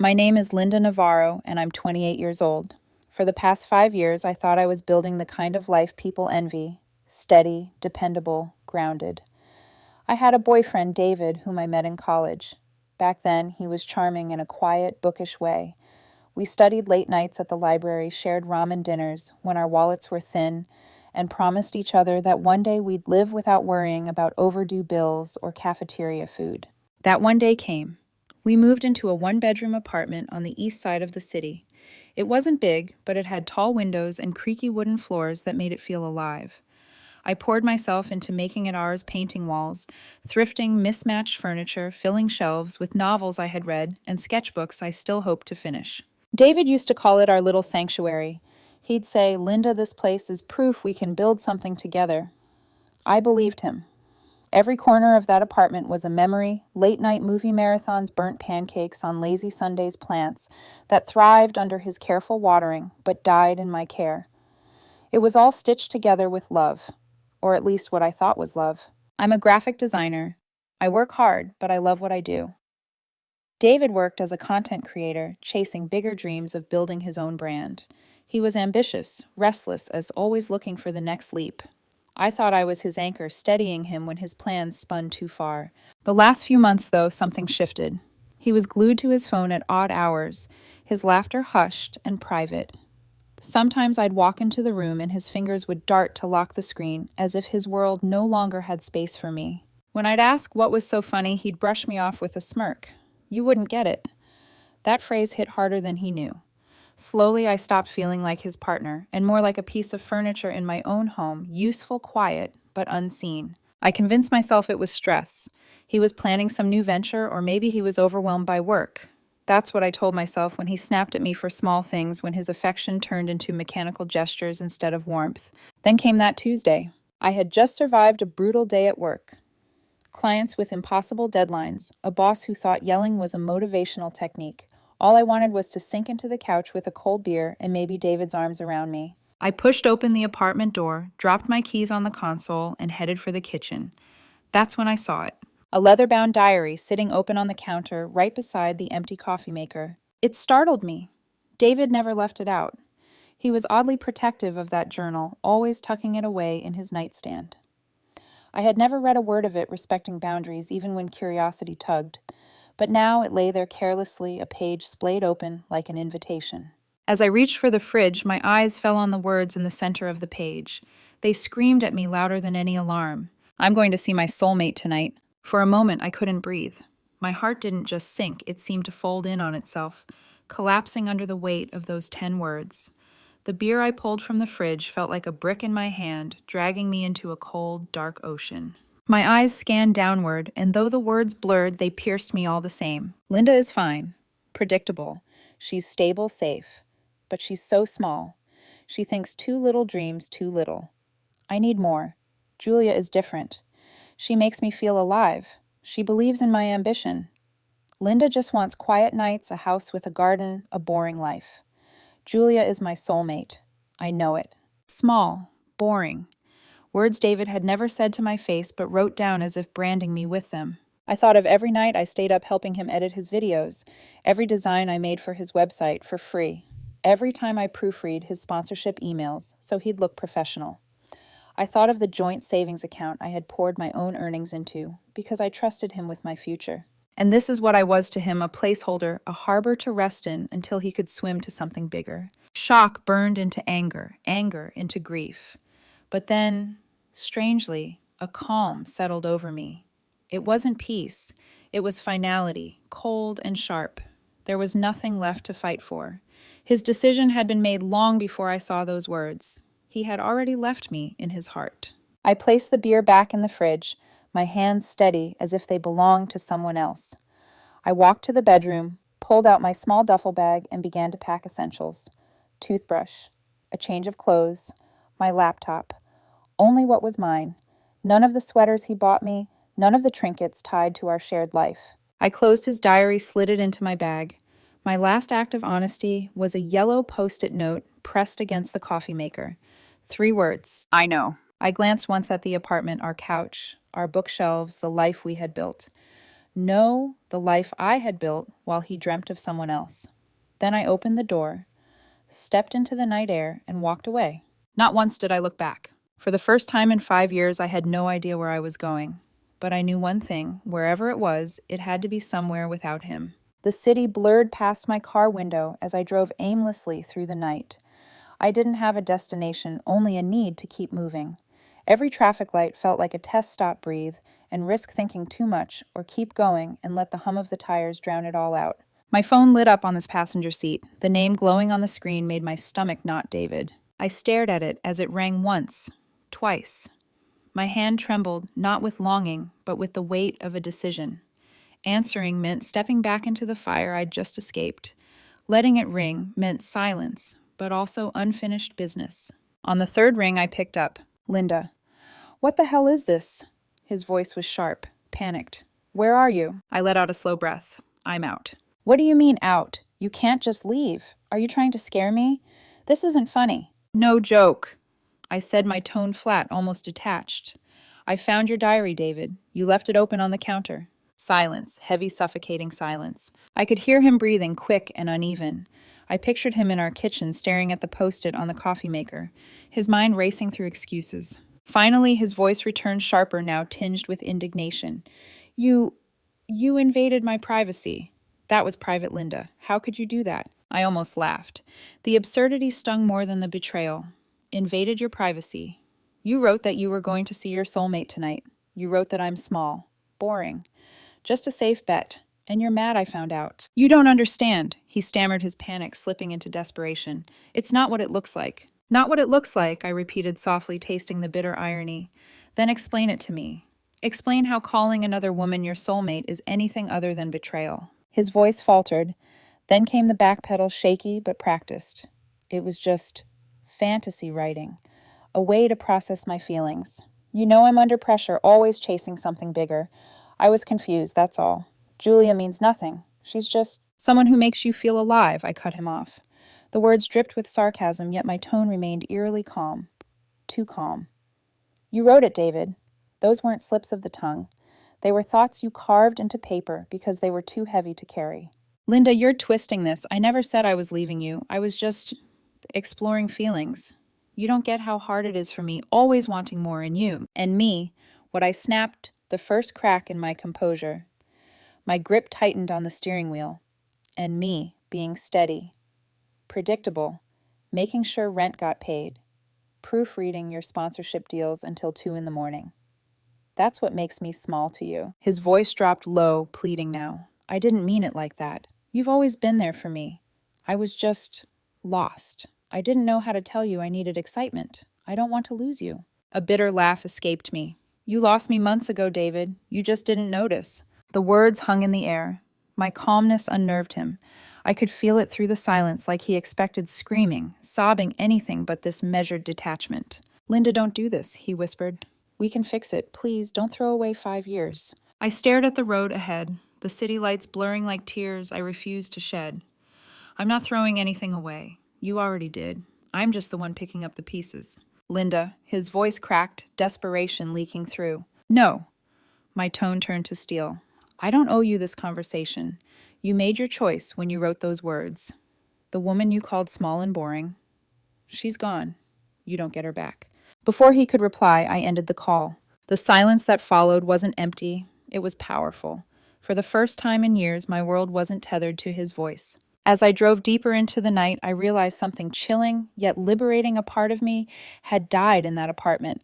My name is Linda Navarro, and I'm 28 years old. For the past 5 years, I thought I was building the kind of life people envy: steady, dependable, grounded. I had a boyfriend, David, whom I met in college. Back then, he was charming in a quiet, bookish way. We studied late nights at the library, shared ramen dinners when our wallets were thin, and promised each other that one day we'd live without worrying about overdue bills or cafeteria food. That one day came. We moved into a one-bedroom apartment on the east side of the city. It wasn't big, but it had tall windows and creaky wooden floors that made it feel alive. I poured myself into making it ours, painting walls, thrifting mismatched furniture, filling shelves with novels I had read and sketchbooks I still hoped to finish. David used to call it our little sanctuary. He'd say, "Linda, this place is proof we can build something together." I believed him. Every corner of that apartment was a memory: late-night movie marathons, burnt pancakes on lazy Sundays, plants that thrived under his careful watering but died in my care. It was all stitched together with love, or at least what I thought was love. I'm a graphic designer. I work hard, but I love what I do. David worked as a content creator, chasing bigger dreams of building his own brand. He was ambitious, restless, as always looking for the next leap. I thought I was his anchor, steadying him when his plans spun too far. The last few months, though, something shifted. He was glued to his phone at odd hours, his laughter hushed and private. Sometimes I'd walk into the room and his fingers would dart to lock the screen, as if his world no longer had space for me. When I'd ask what was so funny, he'd brush me off with a smirk. "You wouldn't get it." That phrase hit harder than he knew. Slowly, I stopped feeling like his partner, and more like a piece of furniture in my own home, useful, quiet, but unseen. I convinced myself it was stress. He was planning some new venture, or maybe he was overwhelmed by work. That's what I told myself when he snapped at me for small things, when his affection turned into mechanical gestures instead of warmth. Then came that Tuesday. I had just survived a brutal day at work. Clients with impossible deadlines, a boss who thought yelling was a motivational technique. All I wanted was to sink into the couch with a cold beer and maybe David's arms around me. I pushed open the apartment door, dropped my keys on the console, and headed for the kitchen. That's when I saw it. A leather-bound diary sitting open on the counter right beside the empty coffee maker. It startled me. David never left it out. He was oddly protective of that journal, always tucking it away in his nightstand. I had never read a word of it respecting boundaries, even when curiosity tugged. But now it lay there carelessly, a page splayed open like an invitation. As I reached for the fridge, my eyes fell on the words in the center of the page. They screamed at me louder than any alarm. "I'm going to see my soulmate tonight." For a moment, I couldn't breathe. My heart didn't just sink, it seemed to fold in on itself, collapsing under the weight of those 10 words. The beer I pulled from the fridge felt like a brick in my hand, dragging me into a cold, dark ocean. My eyes scanned downward, and though the words blurred, they pierced me all the same. Linda is fine. Predictable. She's stable, safe. But she's so small. She thinks too little dreams too little. I need more. Julia is different. She makes me feel alive. She believes in my ambition. Linda just wants quiet nights, a house with a garden, a boring life. Julia is my soulmate. I know it. Small. Boring. Words David had never said to my face, but wrote down as if branding me with them. I thought of every night I stayed up helping him edit his videos, every design I made for his website for free, every time I proofread his sponsorship emails so he'd look professional. I thought of the joint savings account I had poured my own earnings into because I trusted him with my future. And this is what I was to him: a placeholder, a harbor to rest in until he could swim to something bigger. Shock burned into anger, anger into grief. But then, strangely, a calm settled over me. It wasn't peace. It was finality, cold and sharp. There was nothing left to fight for. His decision had been made long before I saw those words. He had already left me in his heart. I placed the beer back in the fridge, my hands steady as if they belonged to someone else. I walked to the bedroom, pulled out my small duffel bag, and began to pack essentials. Toothbrush, a change of clothes, my laptop. Only what was mine. None of the sweaters he bought me, none of the trinkets tied to our shared life. I closed his diary, slid it into my bag. My last act of honesty was a yellow post-it note pressed against the coffee maker. 3 words: I know. I glanced once at the apartment, our couch, our bookshelves, the life we had built. know the life I had built while he dreamt of someone else. Then I opened the door, stepped into the night air, and walked away. Not once did I look back. For the first time in 5 years, I had no idea where I was going. But I knew one thing: wherever it was, it had to be somewhere without him. The city blurred past my car window as I drove aimlessly through the night. I didn't have a destination, only a need to keep moving. Every traffic light felt like a test stop breathe and risk thinking too much or keep going and let the hum of the tires drown it all out. My phone lit up on this passenger seat. The name glowing on the screen made my stomach knot, David. I stared at it as it rang once, twice. My hand trembled, not with longing, but with the weight of a decision. Answering meant stepping back into the fire I'd just escaped. Letting it ring meant silence, but also unfinished business. On the third ring, I picked up. Linda. What the hell is this? His voice was sharp, panicked. Where are you? I let out a slow breath. I'm out. What do you mean out? You can't just leave. Are you trying to scare me? This isn't funny. No joke. I said, my tone flat, almost detached. I found your diary, David. You left it open on the counter. Silence, heavy, suffocating silence. I could hear him breathing, quick and uneven. I pictured him in our kitchen, staring at the post-it on the coffee maker, his mind racing through excuses. Finally, his voice returned sharper, now tinged with indignation. You invaded my privacy. That was private, Linda. How could you do that? I almost laughed. The absurdity stung more than the betrayal. Invaded your privacy. You wrote that you were going to see your soulmate tonight. You wrote that I'm small, boring. Just a safe bet. And you're mad, I found out. You don't understand, he stammered, his panic slipping into desperation. It's not what it looks like. Not what it looks like, I repeated softly, tasting the bitter irony. Then explain it to me. Explain how calling another woman your soulmate is anything other than betrayal. His voice faltered. Then came the backpedal, shaky but practiced. It was just fantasy writing, a way to process my feelings. You know I'm under pressure, always chasing something bigger. I was confused, that's all. Julia means nothing. She's just someone who makes you feel alive, I cut him off. The words dripped with sarcasm, yet my tone remained eerily calm. Too calm. You wrote it, David. Those weren't slips of the tongue. They were thoughts you carved into paper because they were too heavy to carry. Linda, you're twisting this. I never said I was leaving you. I was just exploring feelings. You don't get how hard it is for me, always wanting more in you. And me, what I snapped, the first crack in my composure. My grip tightened on the steering wheel. And me, being steady. Predictable. Making sure rent got paid. Proofreading your sponsorship deals until 2 a.m. That's what makes me small to you. His voice dropped low, pleading now. I didn't mean it like that. You've always been there for me. I was just lost. I didn't know how to tell you I needed excitement. I don't want to lose you. A bitter laugh escaped me. You lost me months ago, David. You just didn't notice. The words hung in the air. My calmness unnerved him. I could feel it through the silence, like he expected screaming, sobbing, anything but this measured detachment. Linda, don't do this, he whispered. We can fix it. Please, don't throw away 5 years. I stared at the road ahead, the city lights blurring like tears I refused to shed. I'm not throwing anything away. You already did. I'm just the one picking up the pieces. Linda, his voice cracked, desperation leaking through. No. My tone turned to steel. I don't owe you this conversation. You made your choice when you wrote those words. The woman you called small and boring. She's gone. You don't get her back. Before he could reply, I ended the call. The silence that followed wasn't empty. It was powerful. For the first time in years, my world wasn't tethered to his voice. As I drove deeper into the night, I realized something chilling, yet liberating a part of me had died in that apartment.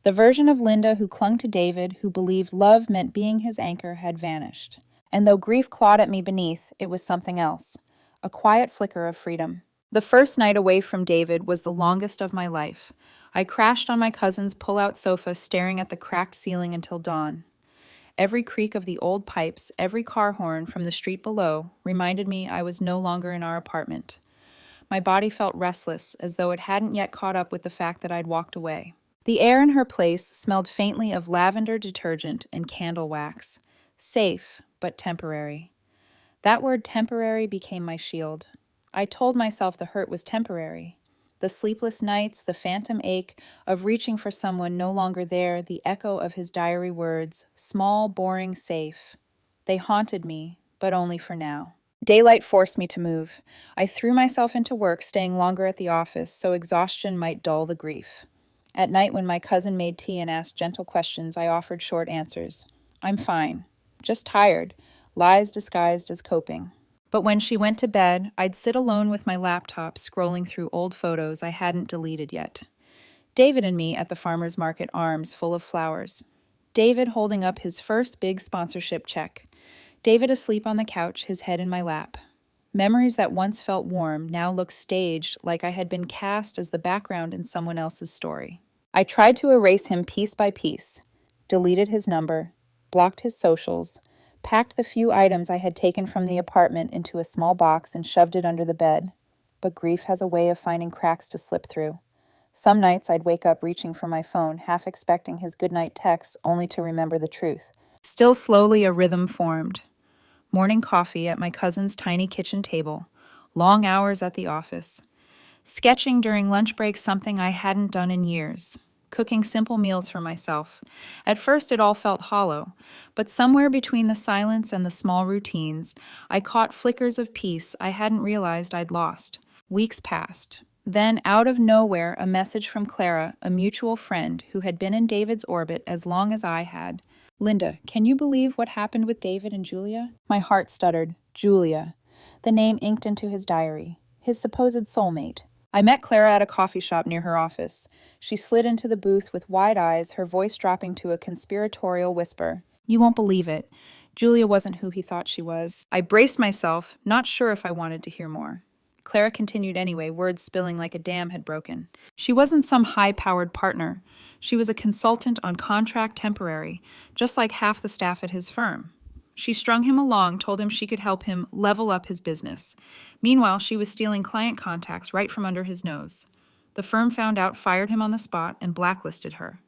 The version of Linda who clung to David, who believed love meant being his anchor, had vanished. And though grief clawed at me beneath, it was something else. A quiet flicker of freedom. The first night away from David was the longest of my life. I crashed on my cousin's pull-out sofa, staring at the cracked ceiling until dawn. Every creak of the old pipes, every car horn from the street below, reminded me I was no longer in our apartment. My body felt restless, as though it hadn't yet caught up with the fact that I'd walked away. The air in her place smelled faintly of lavender detergent and candle wax. Safe, but temporary. That word temporary became my shield. I told myself the hurt was temporary. The sleepless nights, the phantom ache of reaching for someone no longer there, the echo of his diary words, small, boring, safe. They haunted me, but only for now. Daylight forced me to move. I threw myself into work, staying longer at the office so exhaustion might dull the grief. At night, when my cousin made tea and asked gentle questions, I offered short answers. I'm fine. Just tired. Lies disguised as coping. But when she went to bed, I'd sit alone with my laptop, scrolling through old photos I hadn't deleted yet. David and me at the farmer's market, arms full of flowers. David holding up his first big sponsorship check. David asleep on the couch, his head in my lap. Memories that once felt warm now look staged, like I had been cast as the background in someone else's story. I tried to erase him piece by piece, deleted his number, blocked his socials, packed the few items I had taken from the apartment into a small box and shoved it under the bed. But grief has a way of finding cracks to slip through. Some nights I'd wake up reaching for my phone, half expecting his goodnight text, only to remember the truth. Still slowly a rhythm formed. Morning coffee at my cousin's tiny kitchen table. Long hours at the office. Sketching during lunch break something I hadn't done in years. Cooking simple meals for myself. At first it all felt hollow, but somewhere between the silence and the small routines, I caught flickers of peace I hadn't realized I'd lost. Weeks passed. Then, out of nowhere, a message from Clara, a mutual friend who had been in David's orbit as long as I had. Linda, can you believe what happened with David and Julia? My heart stuttered. Julia. The name inked into his diary. His supposed soulmate. I met Clara at a coffee shop near her office. She slid into the booth with wide eyes, her voice dropping to a conspiratorial whisper. You won't believe it. Julia wasn't who he thought she was. I braced myself, not sure if I wanted to hear more. Clara continued anyway, words spilling like a dam had broken. She wasn't some high-powered partner. She was a consultant on contract temporary, just like half the staff at his firm. She strung him along, told him she could help him level up his business. Meanwhile, she was stealing client contacts right from under his nose. The firm found out, fired him on the spot, and blacklisted her.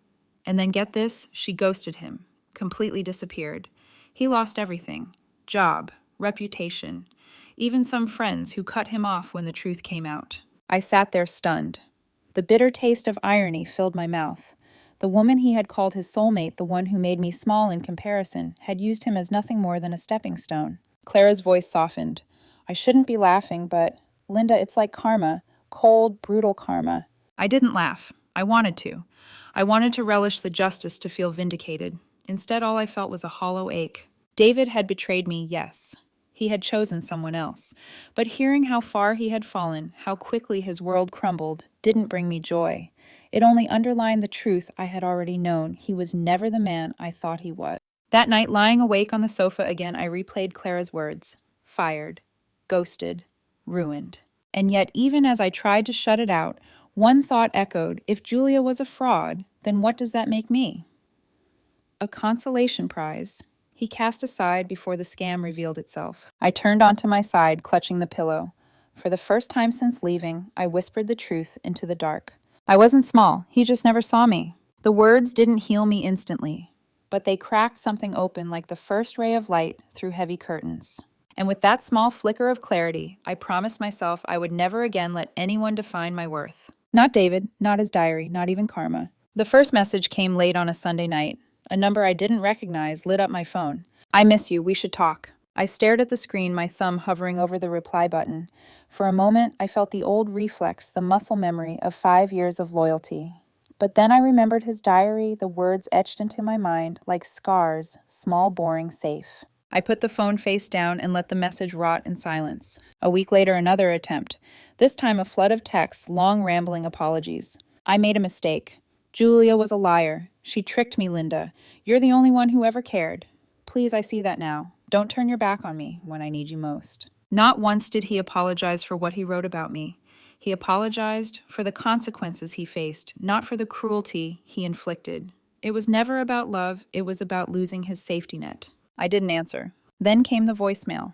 And then get this, she ghosted him, completely disappeared. He lost everything. Job, reputation, even some friends who cut him off when the truth came out. I sat there stunned. The bitter taste of irony filled my mouth. The woman he had called his soulmate, the one who made me small in comparison, had used him as nothing more than a stepping stone. Clara's voice softened. I shouldn't be laughing, but, Linda, it's like karma. Cold, brutal karma. I didn't laugh. I wanted to. I wanted to relish the justice, to feel vindicated. Instead, all I felt was a hollow ache. David had betrayed me, yes. He had chosen someone else. But hearing how far he had fallen, how quickly his world crumbled, didn't bring me joy. It only underlined the truth I had already known. He was never the man I thought he was. That night, lying awake on the sofa again, I replayed Clara's words. Fired. Ghosted. Ruined. And yet, even as I tried to shut it out, one thought echoed, if Julia was a fraud, then what does that make me? A consolation prize. He cast aside before the scam revealed itself. I turned onto my side, clutching the pillow. For the first time since leaving, I whispered the truth into the dark. I wasn't small. He just never saw me. The words didn't heal me instantly, but they cracked something open like the first ray of light through heavy curtains. And with that small flicker of clarity, I promised myself I would never again let anyone define my worth. Not David, not his diary, not even karma. The first message came late on a Sunday night. A number I didn't recognize lit up my phone. I miss you, we should talk. I stared at the screen, my thumb hovering over the reply button. For a moment, I felt the old reflex, the muscle memory of 5 years of loyalty. But then I remembered his diary, the words etched into my mind like scars, small, boring, safe. I put the phone face down and let the message rot in silence. A week later, another attempt. This time a flood of texts, long rambling apologies. I made a mistake. Julia was a liar. She tricked me, Linda. You're the only one who ever cared. Please, I see that now. Don't turn your back on me when I need you most. Not once did he apologize for what he wrote about me. He apologized for the consequences he faced, not for the cruelty he inflicted. It was never about love, it was about losing his safety net. I didn't answer. Then came the voicemail.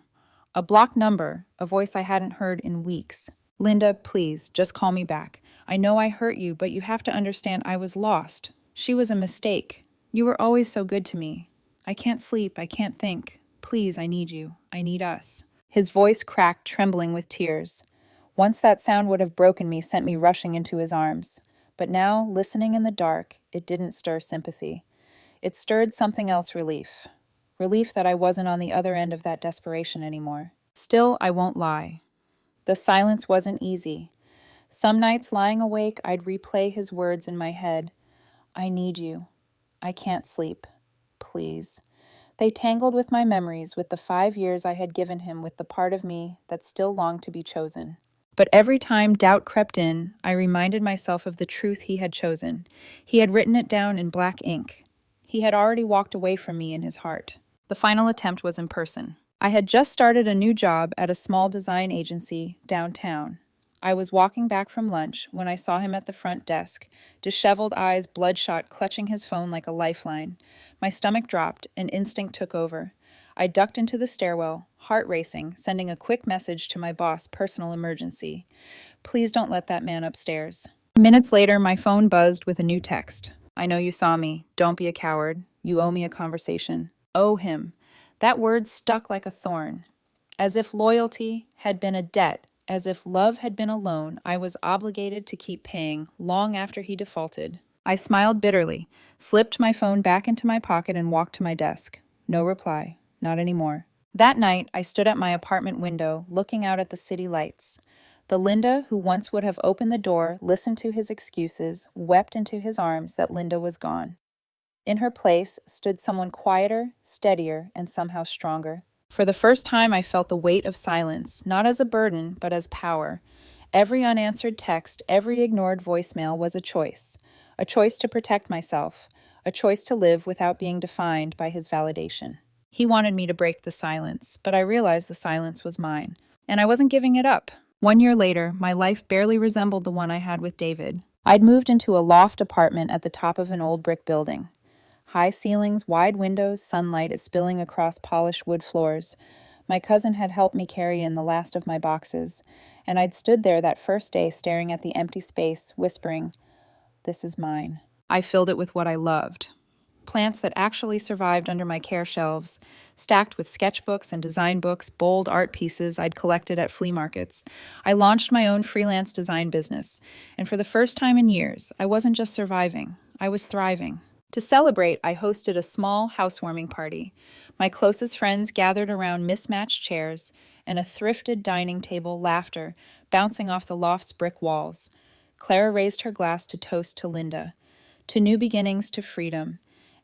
A blocked number, a voice I hadn't heard in weeks. Linda, please, just call me back. I know I hurt you, but you have to understand I was lost. She was a mistake. You were always so good to me. I can't sleep, I can't think. Please, I need you. I need us. His voice cracked, trembling with tears. Once that sound would have broken me, sent me rushing into his arms. But now, listening in the dark, it didn't stir sympathy. It stirred something else, relief. relief that I wasn't on the other end of that desperation anymore. Still, I won't lie. The silence wasn't easy. Some nights lying awake, I'd replay his words in my head. I need you. I can't sleep. Please. They tangled with my memories, with the 5 years I had given him, with the part of me that still longed to be chosen. But every time doubt crept in, I reminded myself of the truth he had chosen. He had written it down in black ink. He had already walked away from me in his heart. The final attempt was in person. I had just started a new job at a small design agency downtown. I was walking back from lunch when I saw him at the front desk, disheveled eyes bloodshot, clutching his phone like a lifeline. My stomach dropped, and instinct took over. I ducked into the stairwell, heart racing, sending a quick message to my boss, personal emergency. Please don't let that man upstairs. Minutes later, my phone buzzed with a new text. I know you saw me. Don't be a coward. You owe me a conversation. Owe him. That word stuck like a thorn. As if loyalty had been a debt, as if love had been a loan, I was obligated to keep paying long after he defaulted. I smiled bitterly, slipped my phone back into my pocket, and walked to my desk. No reply. Not anymore. That night, I stood at my apartment window, looking out at the city lights. The Linda who once would have opened the door, listened to his excuses, wept into his arms that Linda was gone. In her place stood someone quieter, steadier, and somehow stronger. For the first time, I felt the weight of silence, not as a burden, but as power. Every unanswered text, every ignored voicemail was a choice to protect myself, a choice to live without being defined by his validation. He wanted me to break the silence, but I realized the silence was mine, and I wasn't giving it up. 1 year later, my life barely resembled the one I had with David. I'd moved into a loft apartment at the top of an old brick building. High ceilings, wide windows, sunlight spilling across polished wood floors. My cousin had helped me carry in the last of my boxes, and I'd stood there that first day staring at the empty space, whispering, "This is mine." I filled it with what I loved. Plants that actually survived under my care shelves, stacked with sketchbooks and design books, bold art pieces I'd collected at flea markets. I launched my own freelance design business, and for the first time in years, I wasn't just surviving, I was thriving. To celebrate, I hosted a small housewarming party. My closest friends gathered around mismatched chairs and a thrifted dining table, laughter bouncing off the loft's brick walls. Clara raised her glass to toast to Linda, to new beginnings, to freedom,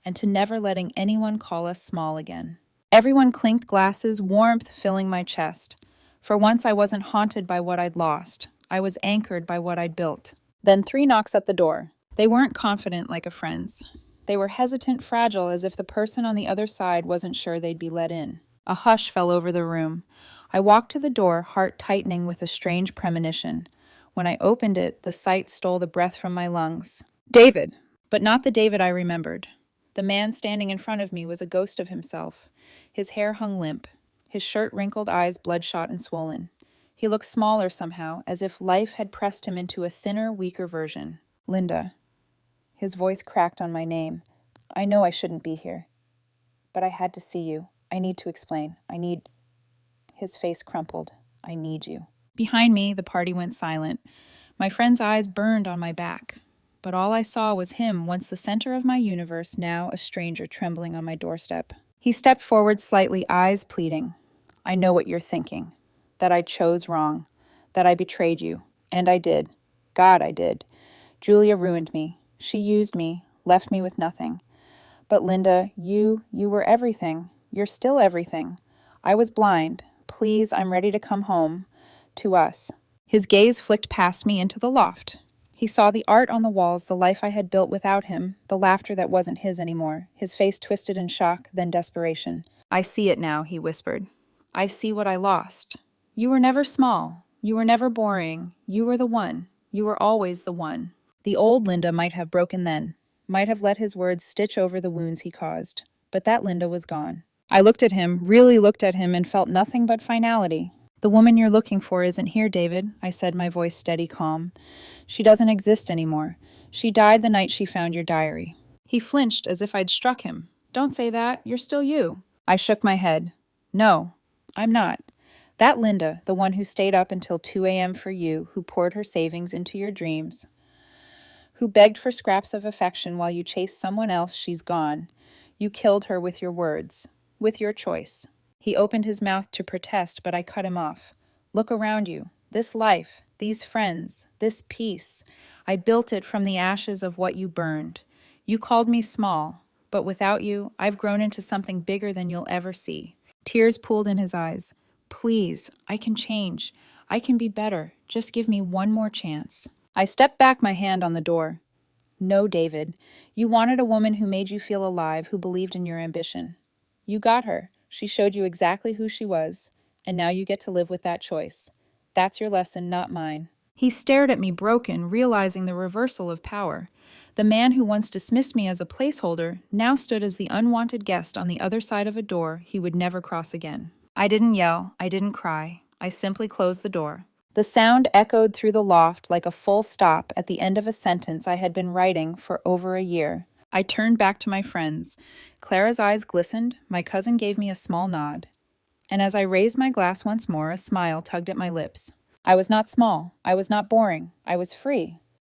and to never letting anyone call us small again. Everyone clinked glasses, warmth filling my chest. For once, I wasn't haunted by what I'd lost. I was anchored by what I'd built. Then 3 knocks at the door. They weren't confident like a friend's. They were hesitant, fragile, as if the person on the other side wasn't sure they'd be let in. A hush fell over the room. I walked to the door, heart tightening with a strange premonition. When I opened it, the sight stole the breath from my lungs. David! But not the David I remembered. The man standing in front of me was a ghost of himself. His hair hung limp, his shirt wrinkled, eyes bloodshot and swollen. He looked smaller somehow, as if life had pressed him into a thinner, weaker version. Linda. His voice cracked on my name. I know I shouldn't be here, but I had to see you. I need to explain. His face crumpled. I need you. Behind me, the party went silent. My friend's eyes burned on my back. But all I saw was him, once the center of my universe, now a stranger trembling on my doorstep. He stepped forward slightly, eyes pleading. I know what you're thinking. That I chose wrong. That I betrayed you. And I did. God, I did. Julia ruined me. She used me, left me with nothing. But Linda, you were everything. You're still everything. I was blind. Please, I'm ready to come home. To us. His gaze flicked past me into the loft. He saw the art on the walls, the life I had built without him, the laughter that wasn't his anymore. His face twisted in shock, then desperation. I see it now, he whispered. I see what I lost. You were never small. You were never boring. You were the one. You were always the one. The old Linda might have broken then, might have let his words stitch over the wounds he caused. But that Linda was gone. I looked at him, really looked at him, and felt nothing but finality. The woman you're looking for isn't here, David, I said, my voice steady, calm. She doesn't exist anymore. She died the night she found your diary. He flinched as if I'd struck him. Don't say that. You're still you. I shook my head. No, I'm not. That Linda, the one who stayed up until 2 a.m. for you, who poured her savings into your dreams, who begged for scraps of affection while you chased someone else, she's gone. You killed her with your words. with your choice. He opened his mouth to protest, but I cut him off. Look around you. This life, these friends, this peace. I built it from the ashes of what you burned. You called me small, but without you, I've grown into something bigger than you'll ever see. Tears pooled in his eyes. Please, I can change. I can be better. Just give me one more chance. I stepped back, my hand on the door. No, David. You wanted a woman who made you feel alive, who believed in your ambition. You got her. She showed you exactly who she was, and now you get to live with that choice. That's your lesson, not mine. He stared at me, broken, realizing the reversal of power. The man who once dismissed me as a placeholder now stood as the unwanted guest on the other side of a door he would never cross again. I didn't yell. I didn't cry. I simply closed the door. The sound echoed through the loft like a full stop at the end of a sentence I had been writing for over a year. I turned back to my friends. Clara's eyes glistened. My cousin gave me a small nod. And as I raised my glass once more, a smile tugged at my lips. I was not small. I was not boring. I was free.